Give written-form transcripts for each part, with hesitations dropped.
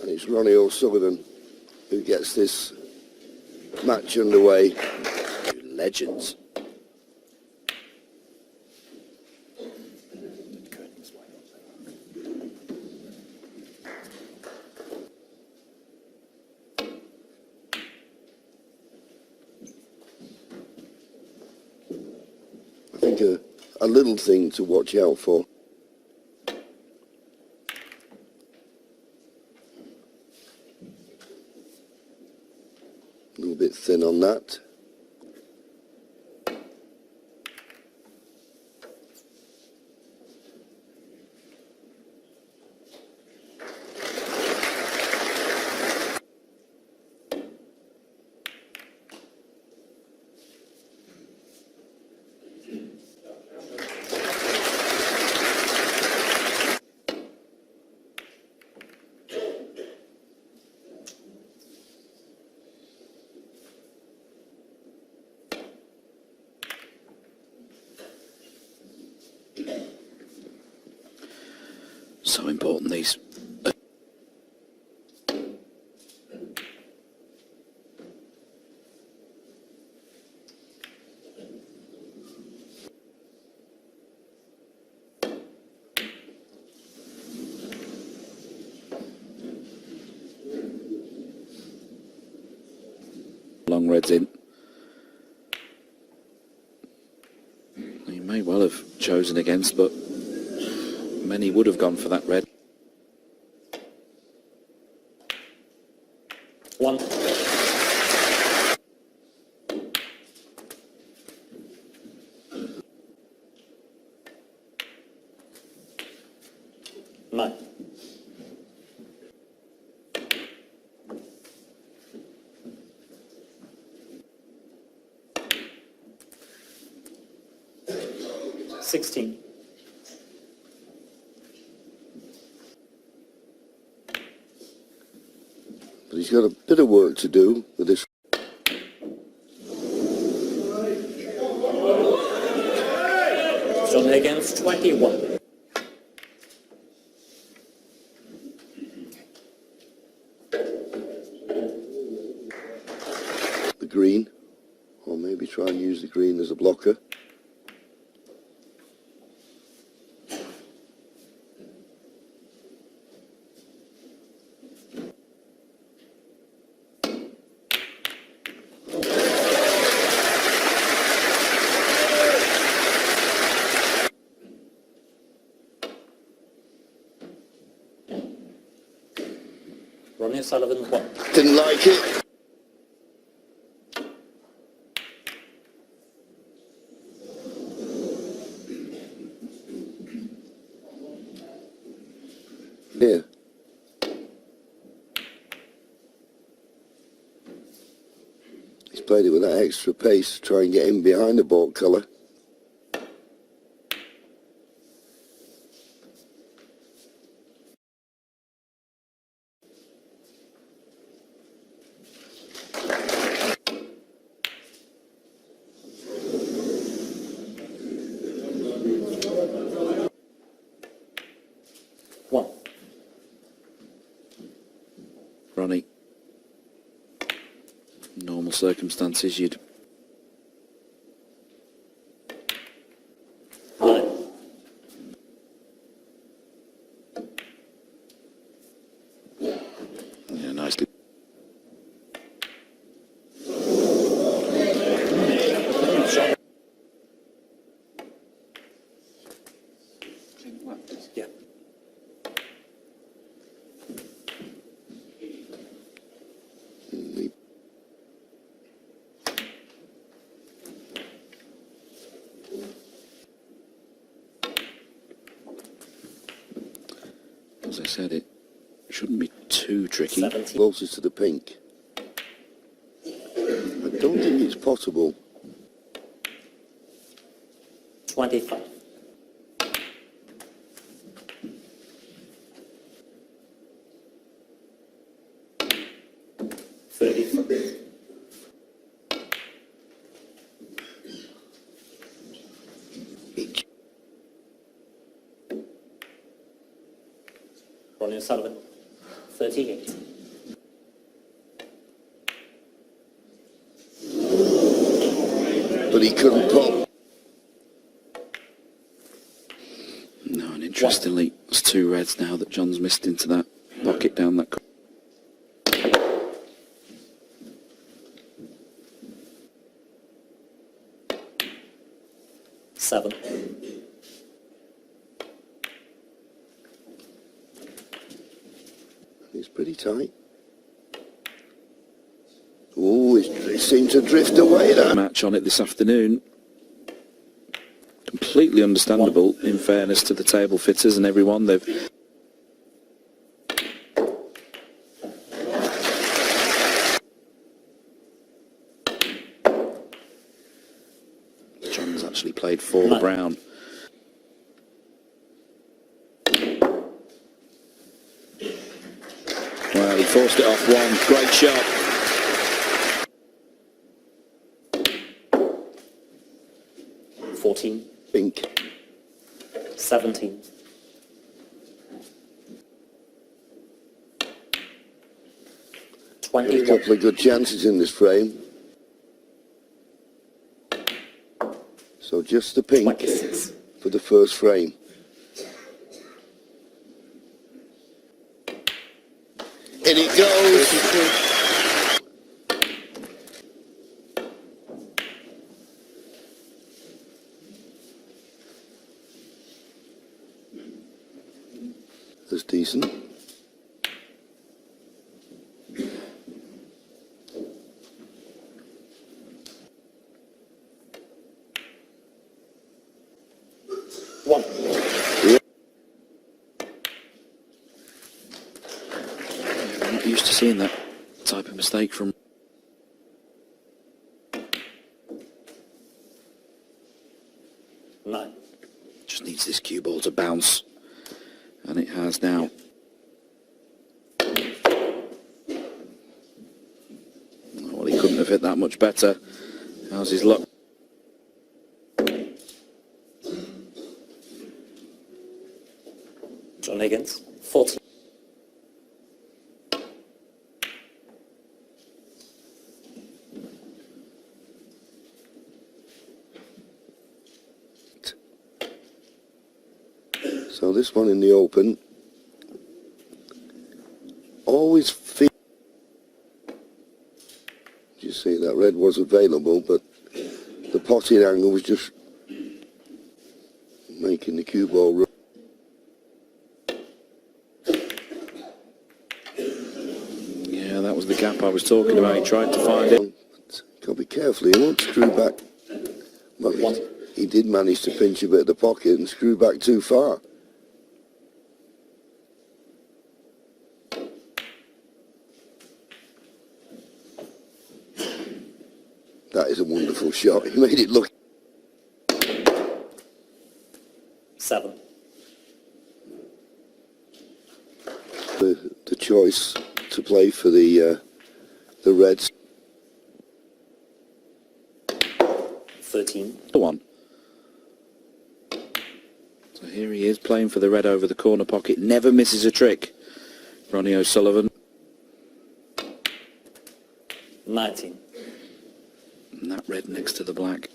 And it's Ronnie O'Sullivan who gets this match underway. Legends. I think a little thing to watch out for. A little bit thin on that. So important, these. Long reds in. He may well have chosen against, but many would have gone for that red. One. Nine. $16. But he's got a bit of work to do with this. John Higgins, 21. The green, or maybe try and use the green as a blocker. Ronnie O'Sullivan, 1. Didn't like it. Here. He's played it with that extra pace to try and get in behind the ball colour. Ronnie, normal circumstances, you'd. Yeah, nicely. Yeah. As I said, it shouldn't be too tricky. 17. Closest to the pink. I don't think it's possible. 25. Ronnie O'Sullivan, 38. But he couldn't pop. No, and interestingly, it's 2 reds now that John's missed into that pocket down that. 7. It's pretty tight. Oh, it seemed to drift away that. Match on it this afternoon. Completely understandable, in fairness to the table fitters and everyone. They've John's actually played for the brown. Well, he forced it off one. Great shot. Pink. 17. A 21. couple of good chances in this frame. So just the pink 26. for the first frame. In it goes. That's decent. One. Yeah. I'm not used to seeing that type of mistake from. Nine. Just needs this cue ball to bounce. And it has now. Well, he couldn't have hit that much better. How's his luck? John Higgins. 14. So this one in the open, always feel. You see that red was available, but the potting angle was just making the cue ball run. Yeah, that was the gap I was talking about. He tried to find it. Got to be careful, he won't screw back. Well, he did manage to pinch a bit of the pocket and screw back too far. That is a wonderful shot. He made it look. 7. The choice to play for the Reds. 13. The one. So here he is playing for the red over the corner pocket. Never misses a trick. Ronnie O'Sullivan. 19. And that red next to the black.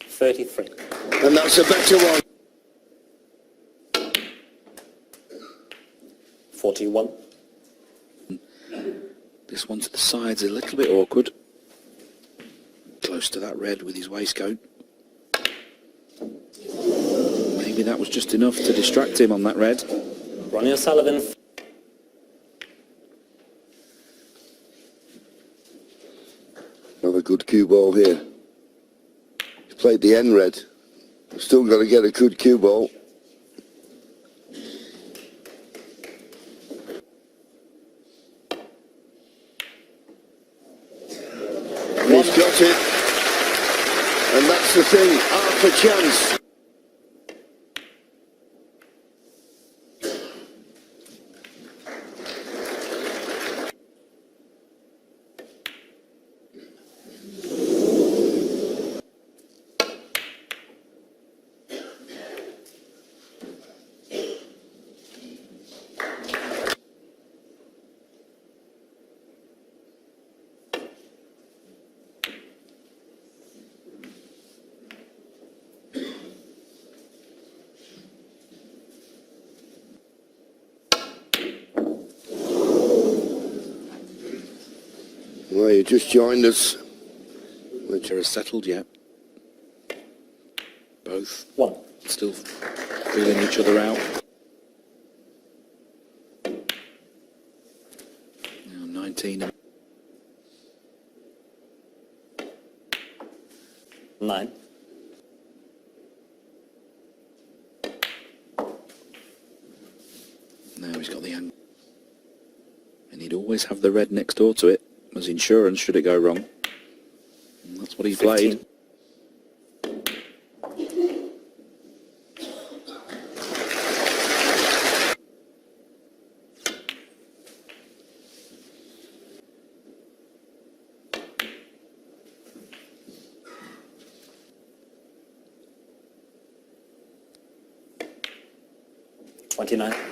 $33. And that's a better one. 41. This one to the side's a little bit awkward. Close to that red with his waistcoat. Maybe that was just enough to distract him on that red. Ronnie O'Sullivan. Another good cue ball here. He's played the end red. Still got to get a good cue ball. He's got it. And that's the thing, half a chance. you just joined us. Which are settled yet. Both 1. still feeling each other out. Now 19. 9. Now he's got the end. And he'd always have the red next door to it as insurance should it go wrong. And that's what he 15. played. $29.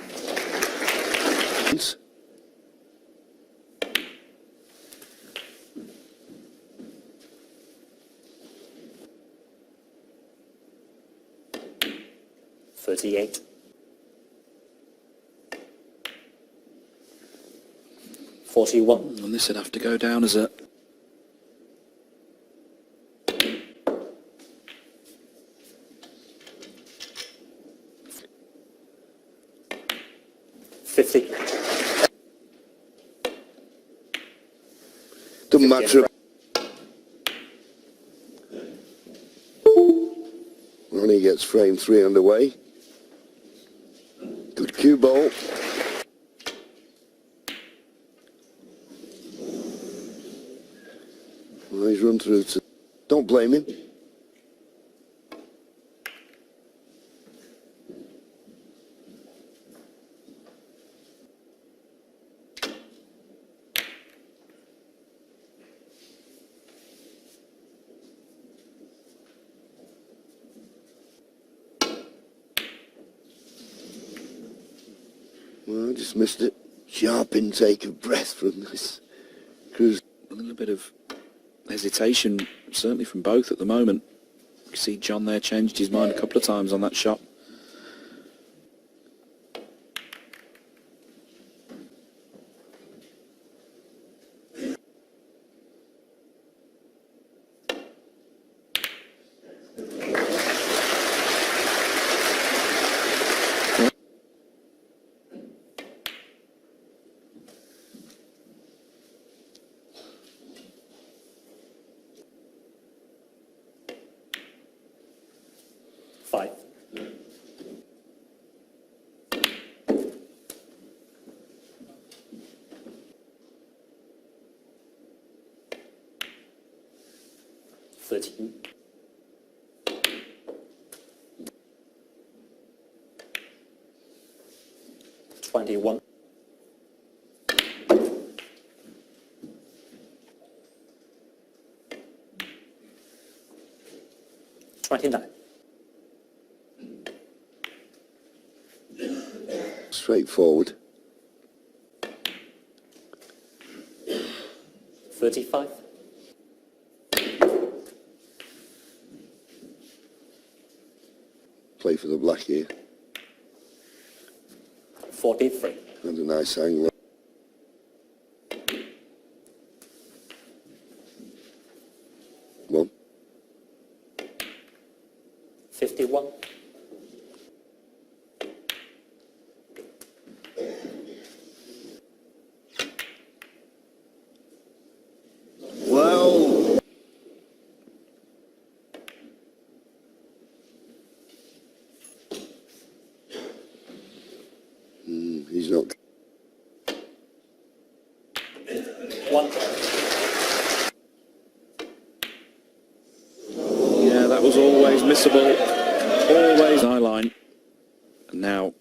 38. 41. And this would have to go down as a... $50. Doesn't matter. Ronnie gets frame 3 underway. Good cue ball. Well, he's run through to... Don't blame him. Well, I just missed it. Sharp intake of breath from this cruise. A little bit of hesitation, certainly from both at the moment. You see John there changed his mind a couple of times on that shot. Five. $13. 21. 29. Straightforward. 35. Play for the black here. 43. And a nice angle. One. 51. Well. He's not. 1. Yeah, that was always missable. Always eye line. And now...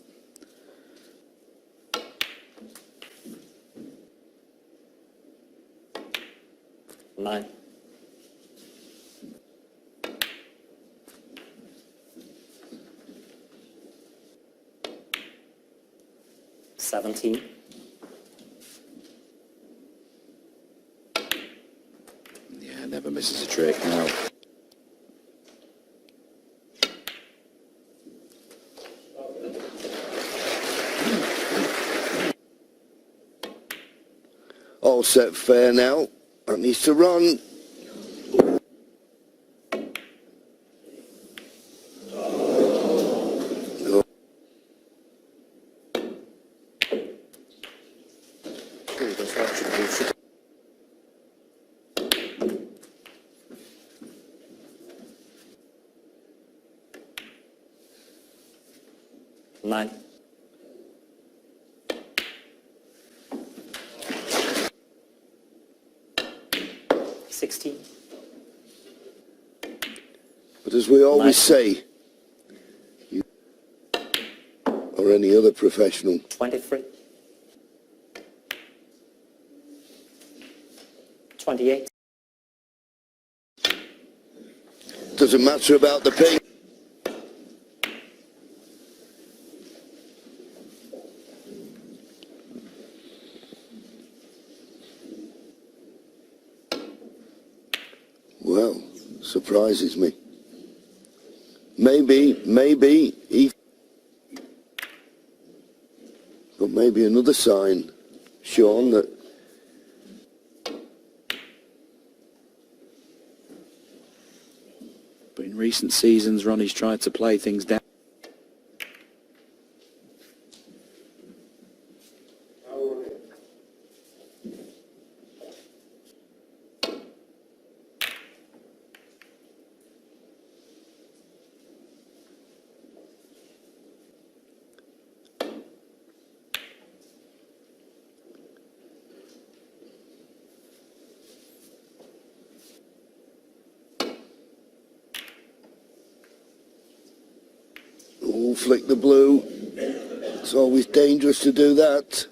$9. 17. Yeah, never misses a trick now. All set fair now. That needs to run. No. Nine. $16. But as we always Nice. say, you or any other professional, 23. 28. doesn't matter about the ping. Well, surprises me. Maybe he... But maybe another sign, Sean, that... But in recent seasons, Ronnie's tried to play things down. Oh, flick the blue. It's always dangerous to do that.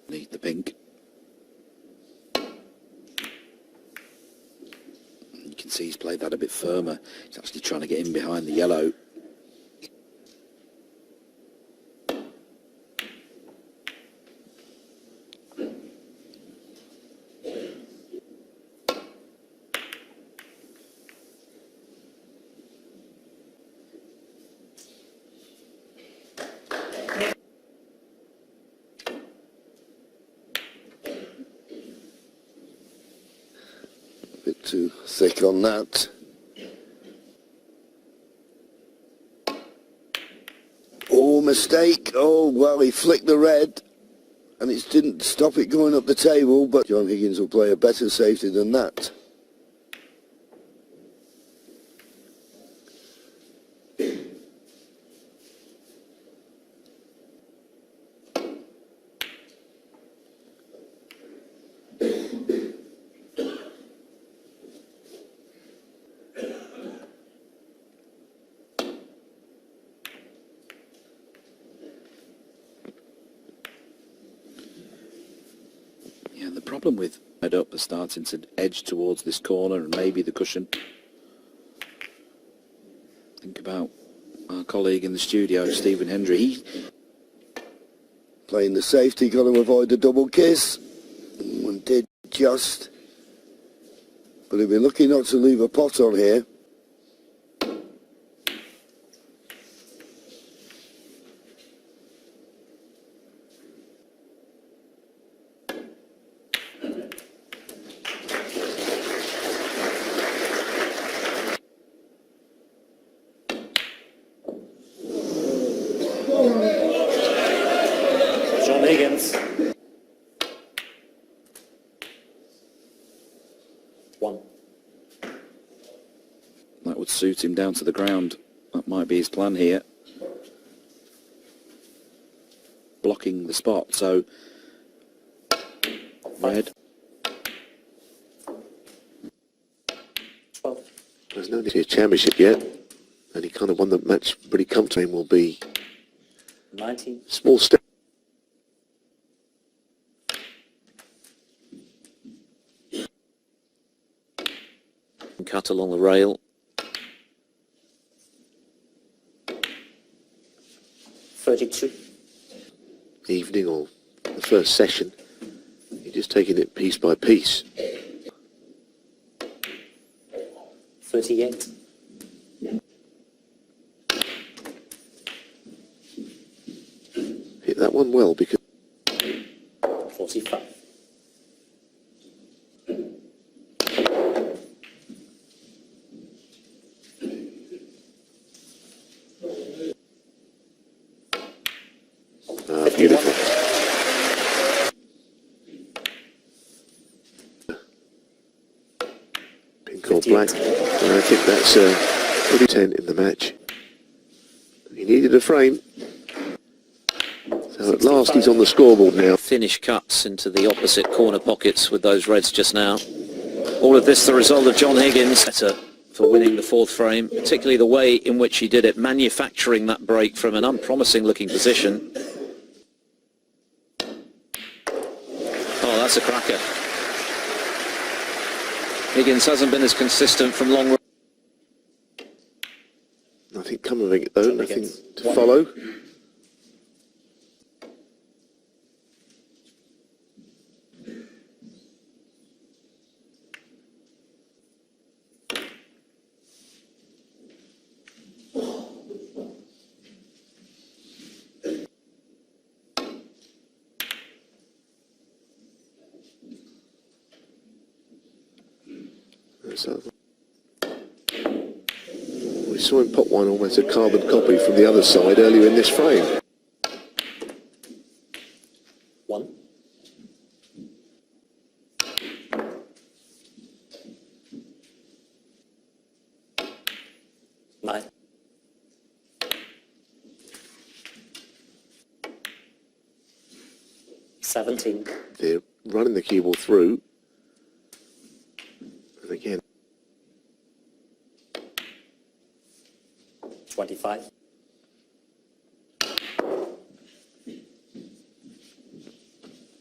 Need the pink. You can see he's played that a bit firmer. He's actually trying to get in behind the yellow. Bit too thick on that. Oh, mistake. Oh, well, he flicked the red. And it didn't stop it going up the table, but John Higgins will play a better safety than that. Yeah, the problem with head up are starting to edge towards this corner and maybe the cushion. Think about our colleague in the studio, Stephen Hendry. He Playing the safety, got to avoid the double kiss. And did just. But he'll be lucky not to leave a pot on here. John Higgins. 1. that would suit him down to the ground. That might be his plan here. Blocking the spot, so red. 12. There's no need to a championship yet, and he kind of won the match pretty comfortably. Will be 19. small step. Cut along the rail. 32. Evening or the first session, you're just taking it piece by piece. 38. that one well because 45. beautiful. Pink or black. And I think that's 10 in the match. He needed a frame. So at last he's on the scoreboard now. Finish cuts into the opposite corner pockets with those reds just now. All of this the result of John Higgins. Better for winning the fourth frame, particularly the way in which he did it, manufacturing that break from an unpromising looking position. Oh, that's a cracker. Higgins hasn't been as consistent from long. Nothing coming of it though, nothing to follow. So we saw him pop one almost a carbon copy from the other side earlier in this frame. 1. Nine. 17. They're running the cue ball through. And again. 25.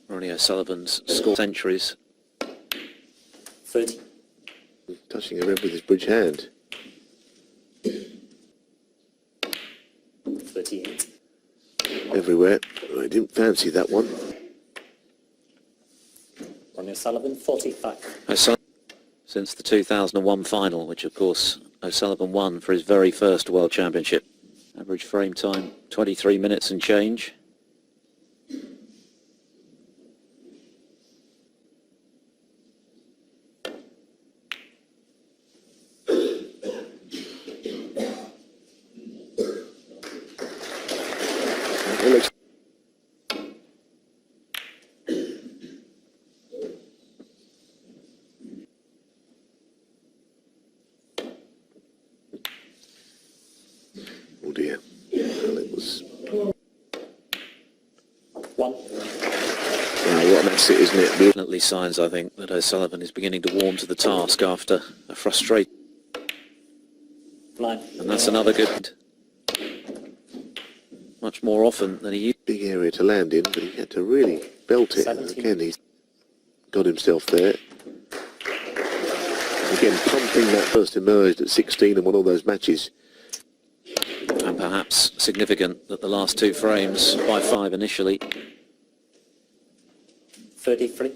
Ronnie O'Sullivan's scored centuries. 30. Touching the red with his bridge hand. 38. Everywhere. I didn't fancy that one. Ronnie O'Sullivan, 45. O'Sullivan since the 2001 final, which of course O'Sullivan won for his very first World Championship. Average frame time 23 minutes and change. Oh dear. Well, it was... 1. What an asset, isn't it? Definitely signs, I think, that O'Sullivan is beginning to warm to the task after a frustrate. 9. And that's another good. Much more often than he used. Big area to land in, but he had to really belt it. 17. Again, he's got himself there. Again, pumping that first emerged at 16 in one of those matches. And perhaps significant that the last two frames by 5 initially. 33.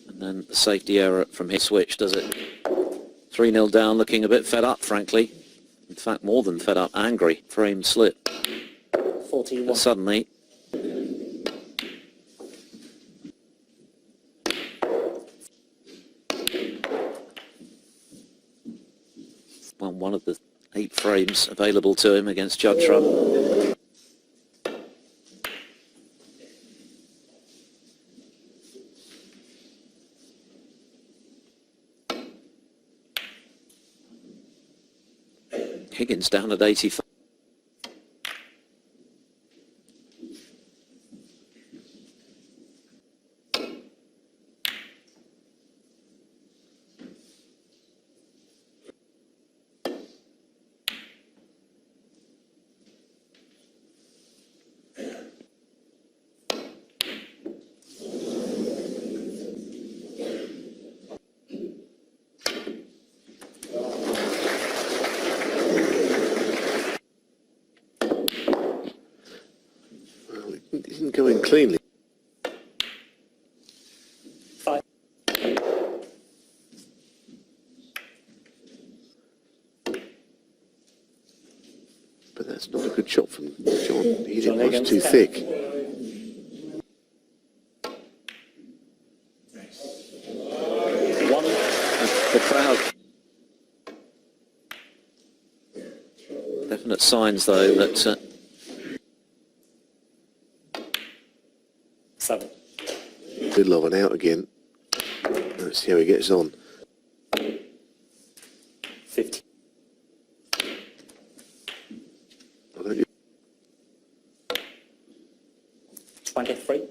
And then the safety error from his switch does it. 3-0 down, looking a bit fed up, frankly. In fact, more than fed up, angry. Frame slip. 41. But suddenly, won one of the 8 frames available to him against Judd Trump. Higgins down at 85. It didn't go in cleanly. 5. But that's not a good shot from John. He John didn't Higgins, too 10. thick. the crowd. Definite signs, though, that 7. Middle of an out again. Let's see how he gets on. 50. I don't 23.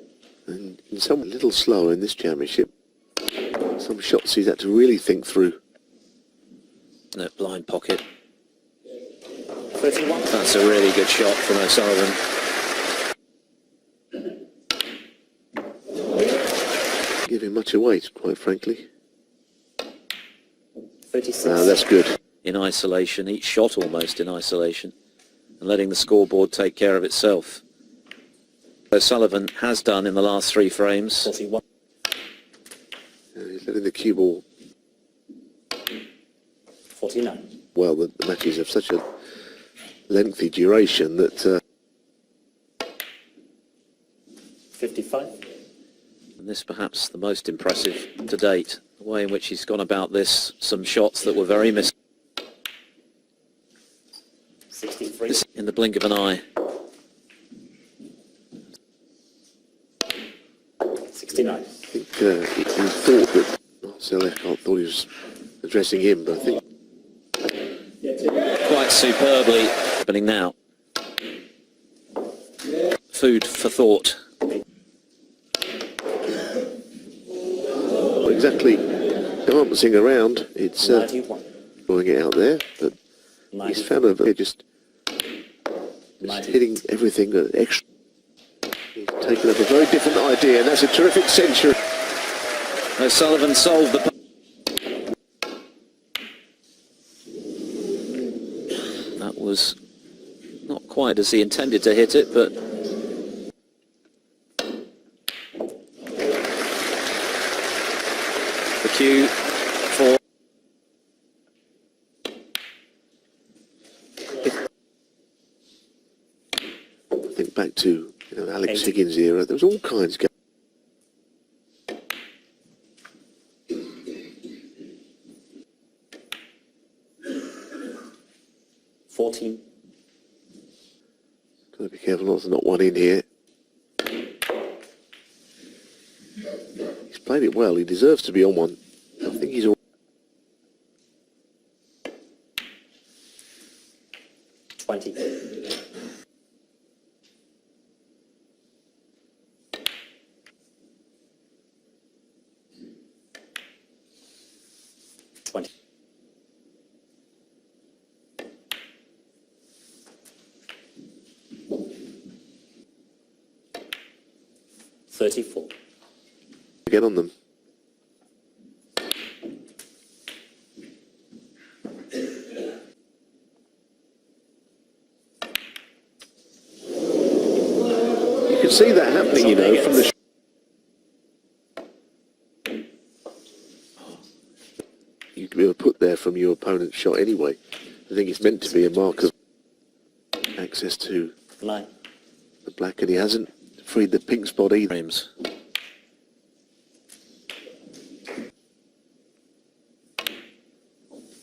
And some a little slower in this championship. Some shots he's had to really think through. no blind pocket. 31. That's a really good shot from O'Sullivan. Giving much away, quite frankly. 36. That's good. In isolation, each shot almost in isolation, and letting the scoreboard take care of itself. O'Sullivan has done in the last 3 frames. 41. He's letting the cue ball. 49. Well, the matches have such a lengthy duration that 55. And this perhaps the most impressive to date, the way in which he's gone about this, some shots that were very missed 63. in the blink of an eye. 69. I think he thought that Selleck thought he was addressing him, but I think Quite superbly happening now. Food for thought. not exactly dancing around. It's 91. throwing it out there, but he's found a just hitting everything extra. He's taken up a very different idea, and that's a terrific century. O'Sullivan solved the... That was not quite as he intended to hit it, but... The cue for... I think back to Alex Higgins' era, there was all kinds going. 14. Got to be careful not to knock one in here. He's played it well. He deserves to be on one. I think he's all 20. $34. get on them. You can see that happening, you know, from the... You can be able to put there from your opponent's shot anyway. I think it's meant to be a mark of access to 9. the black, and he hasn't freed the pink spot either. frames.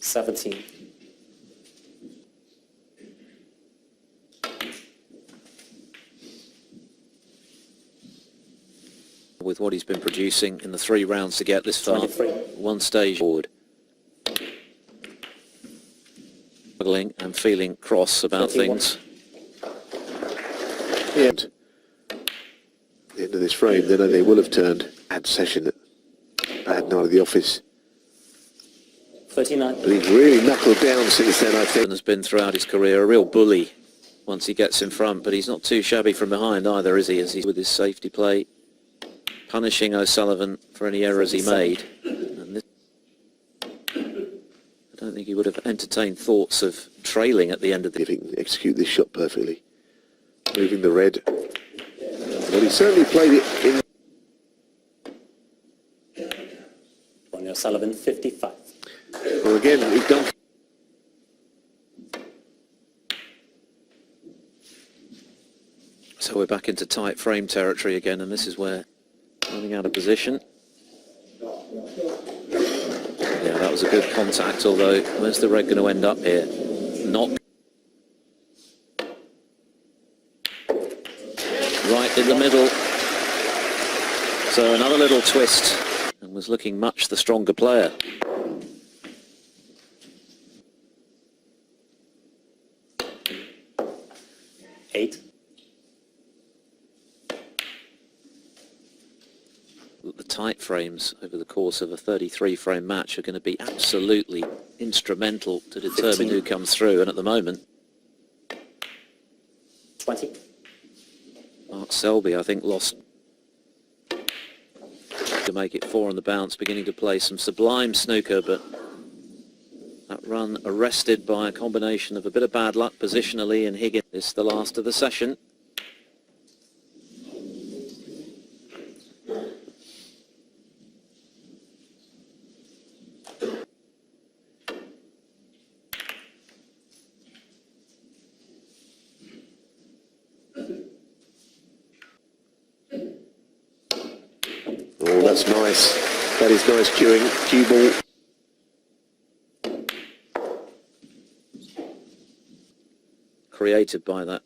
$17. With what he's been producing in the 3 rounds to get this far, 23. one stage forward. Struggling and feeling cross about 31. things. And at the end of this frame, then they will have turned bad session at bad night of the office. 39. But he's really knuckled down since then, I think. Has been throughout his career a real bully once he gets in front, but he's not too shabby from behind either, is he? As he's with his safety play, punishing O'Sullivan for any errors he made. And this, I don't think he would have entertained thoughts of trailing at the end of the... If he can execute this shot perfectly. Moving the red. Well, he certainly played it in... Ronnie O'Sullivan, 55. Well, again, he's done... So we're back into tight frame territory again, and this is where running out of position. Yeah, that was was a good contact, although where's the red going to end up here? Not right in the middle. So another little twist, and was looking much the stronger player. Eight. The tight frames over the course of a 33-frame match are going to be absolutely instrumental to determine 15. who comes through, and at the moment 20. Mark Selby, I think, lost to make it 4 on the bounce, beginning to play some sublime snooker, but that run arrested by a combination of a bit of bad luck positionally, and Higgins. This is the last of the session. Oh, that's nice. That is nice cueing. Cue ball. Created by that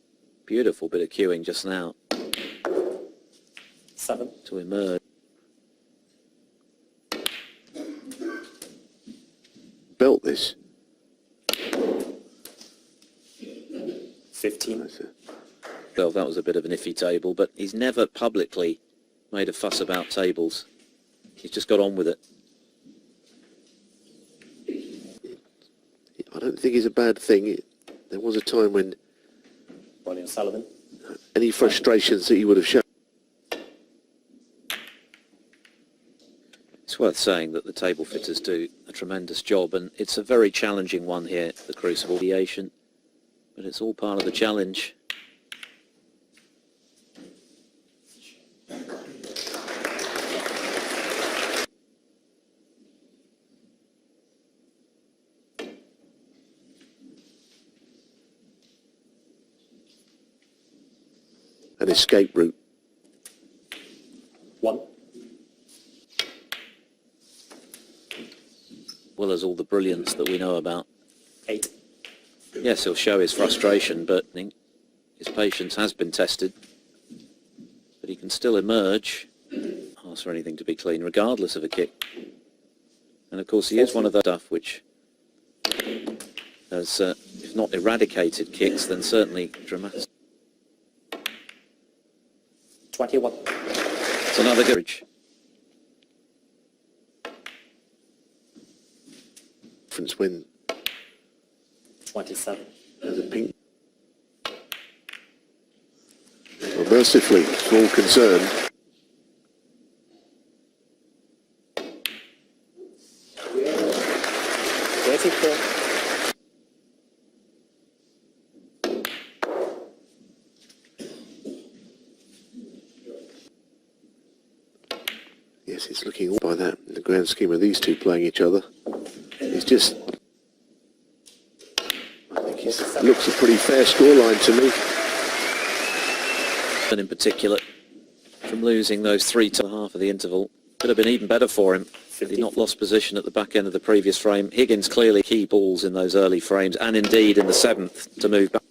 beautiful bit of cueing just now 7. to emerge. Belt this. 15. Well, that was a bit of an iffy table, but he's never publicly made a fuss about tables. He's just got on with it. I don't think it's a bad thing. There was a time when Ronnie O'Sullivan. any frustrations that he would have shown. It's worth saying that the table fitters do a tremendous job, and it's a very challenging one here, the Crucible Deviation, but it's all part of the challenge. An escape route. 1. Well, as all the brilliance that we know about. 8. Yes, he'll show his frustration, but I think his patience has been tested. But he can still emerge, ask for anything to be clean, regardless of a kick. And of course, he is one of the stuff which has, if not eradicated kicks, then certainly dramatic. 21. It's another good. Difference when 27. there's a pink. Well, mercifully, for all concerned. 34. Yes, it's looking all by that in the grand scheme of these two playing each other. It's just, I think it looks a pretty fair scoreline to me. And in particular, from losing those 3 to half of the interval, could have been even better for him had he not lost position at the back end of the previous frame. Higgins clearly key balls in those early frames, and indeed in the 7th to move back.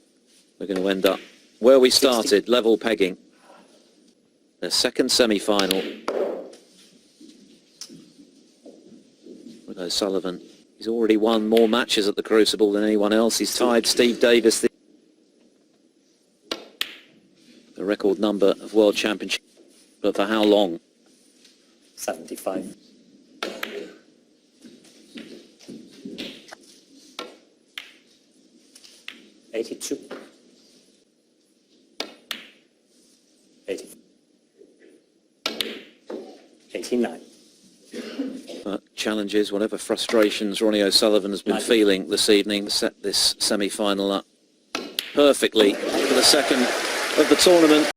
We're going to end up where we started, level pegging. The second semi-final. With O'Sullivan. He's already won more matches at the Crucible than anyone else. He's tied Steve Davis, the record number of World Championships. But for how long? 75. 82. 80. 89. Challenges, whatever frustrations Ronnie O'Sullivan has been feeling this evening, set this semi-final up perfectly for the second of the tournament.